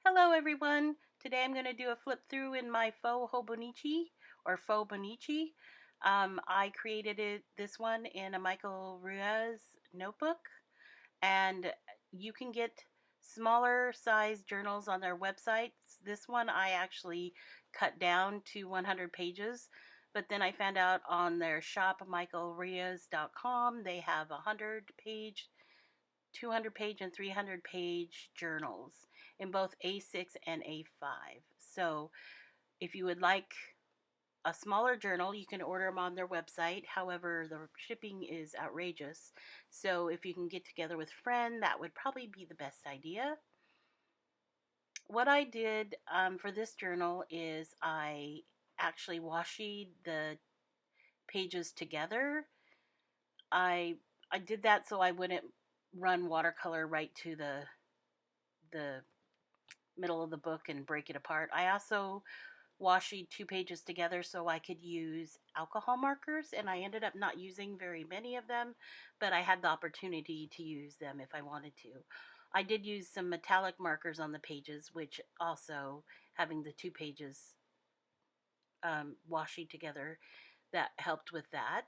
Hello everyone! Today I'm going to do a flip through in my faux hobonichi or fauxbonichi. I created this one in a Miquel Ruis notebook, and you can get smaller size journals on their websites. This one I actually cut down to 100 pages, but then I found out on their shop miquelruis.com they have 100-page, 200-page and 300-page journals in both A6 and A5. So if you would like a smaller journal, you can order them on their website. However, the shipping is outrageous. So if you can get together with a friend, that would probably be the best idea. What I did for this journal is I actually washi the pages together. I did that so I wouldn't run watercolor right to the middle of the book and break it apart. I also washi two pages together so I could use alcohol markers, and I ended up not using very many of them, but I had the opportunity to use them if I wanted to. I did use some metallic markers on the pages, which also having the two pages washi together, that helped with that.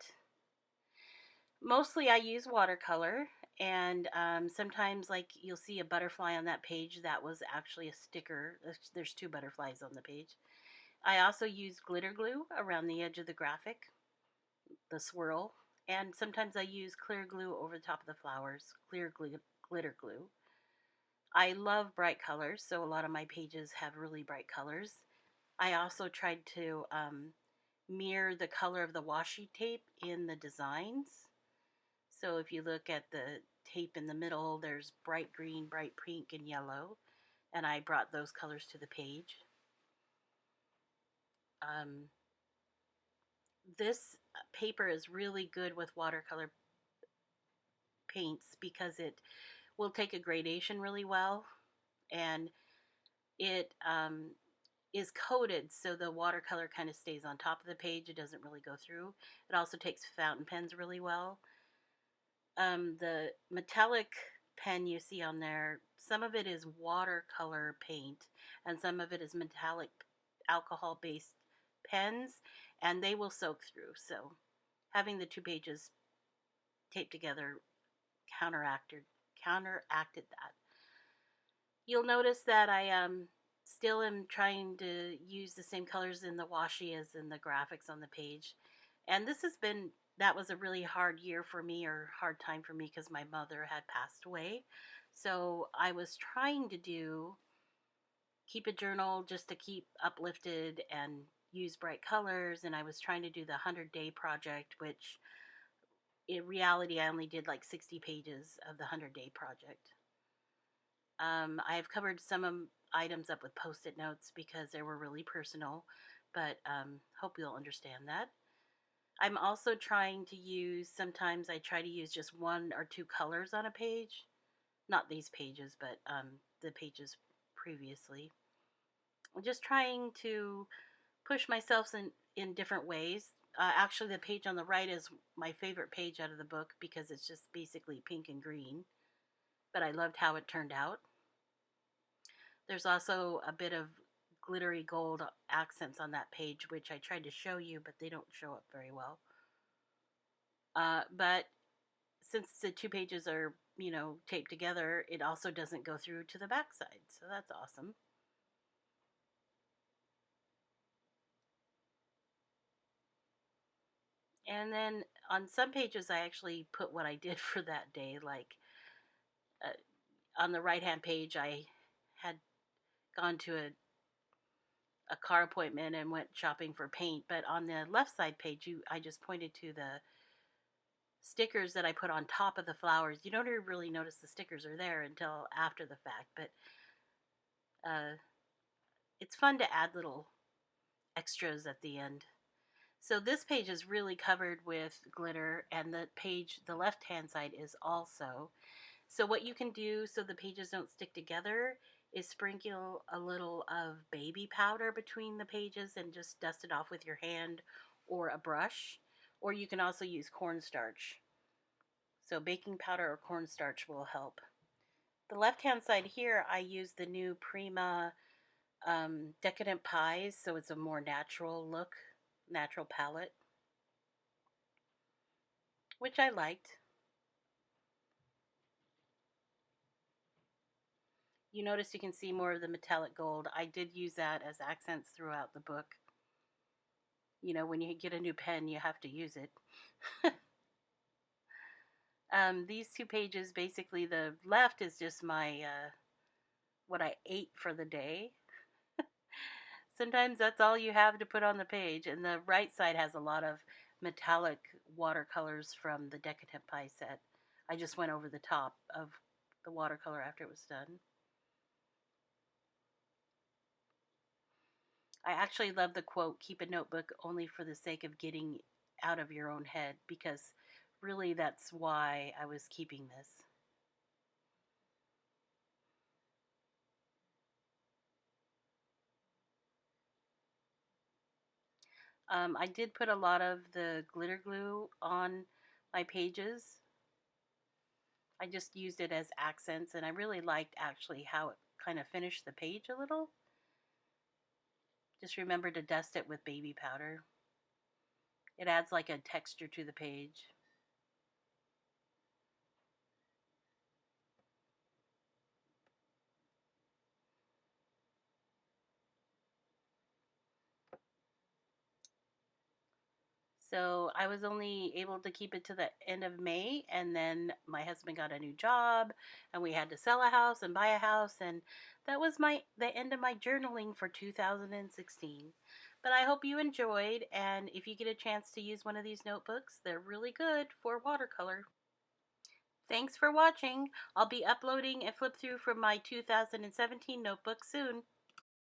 Mostly I use watercolor, and sometimes like you'll see a butterfly on that page that was actually a sticker. There's two butterflies on the page. I also use glitter glue around the edge of the graphic, the swirl, and sometimes I use clear glue over the top of the flowers, glitter glue. I love bright colors, so a lot of my pages have really bright colors. I also tried to mirror the color of the washi tape in the designs. So if you look at the tape in the middle, there's bright green, bright pink, and yellow, and I brought those colors to the page. This paper is really good with watercolor paints because it will take a gradation really well, and it is coated so the watercolor kind of stays on top of the page. It doesn't really go through. It also takes fountain pens really well. The metallic pen you see on there, some of it is watercolor paint and some of it is metallic alcohol based pens, and they will soak through. So having the two pages taped together counteracted that. You'll notice that I still am trying to use the same colors in the washi as in the graphics on the page. And that was a really hard year for me, or hard time for me, because my mother had passed away. So I was trying to keep a journal just to keep uplifted and use bright colors. And I was trying to do the 100-day project, which in reality, I only did like 60 pages of the 100-day project. I have covered some items up with post-it notes because they were really personal, but hope you'll understand that. I'm also trying to sometimes I try to use just one or two colors on a page. Not these pages, but the pages previously. I'm just trying to push myself in different ways. Actually, the page on the right is my favorite page out of the book because it's just basically pink and green, but I loved how it turned out. There's also a bit of glittery gold accents on that page, which I tried to show you, but they don't show up very well. But since the two pages are, taped together, it also doesn't go through to the back side, so that's awesome. And then on some pages, I actually put what I did for that day. Like uh, on the right-hand page, I had gone to a car appointment and went shopping for paint. But on the left side page, I just pointed to the stickers that I put on top of the flowers. You don't really notice the stickers are there until after the fact, but uh, it's fun to add little extras at the end. So this page is really covered with glitter, and the left-hand side is also. So what you can do so the pages don't stick together is sprinkle a little of baby powder between the pages and just dust it off with your hand or a brush. Or you can also use cornstarch. So baking powder or cornstarch will help. The left hand side here, I use the new Prima Decadent Pies, so it's a more natural look, natural palette, which I liked. You notice you can see more of the metallic gold. I did use that as accents throughout the book. You know, when you get a new pen, you have to use it. These two pages, basically, the left is just my what I ate for the day. Sometimes that's all you have to put on the page, and the right side has a lot of metallic watercolors from the Decadent Pie set. I just went over the top of the watercolor after it was done. I actually love the quote, keep a notebook only for the sake of getting out of your own head, because really that's why I was keeping this. I did put a lot of the glitter glue on my pages. I just used it as accents, and I really liked actually how it kind of finished the page a little. Just remember to dust it with baby powder. It adds like a texture to the page. So I was only able to keep it to the end of May, and then my husband got a new job, and we had to sell a house and buy a house, and that was the end of my journaling for 2016. But I hope you enjoyed, and if you get a chance to use one of these notebooks, they're really good for watercolor. Thanks for watching. I'll be uploading a flip through from my 2017 notebook soon.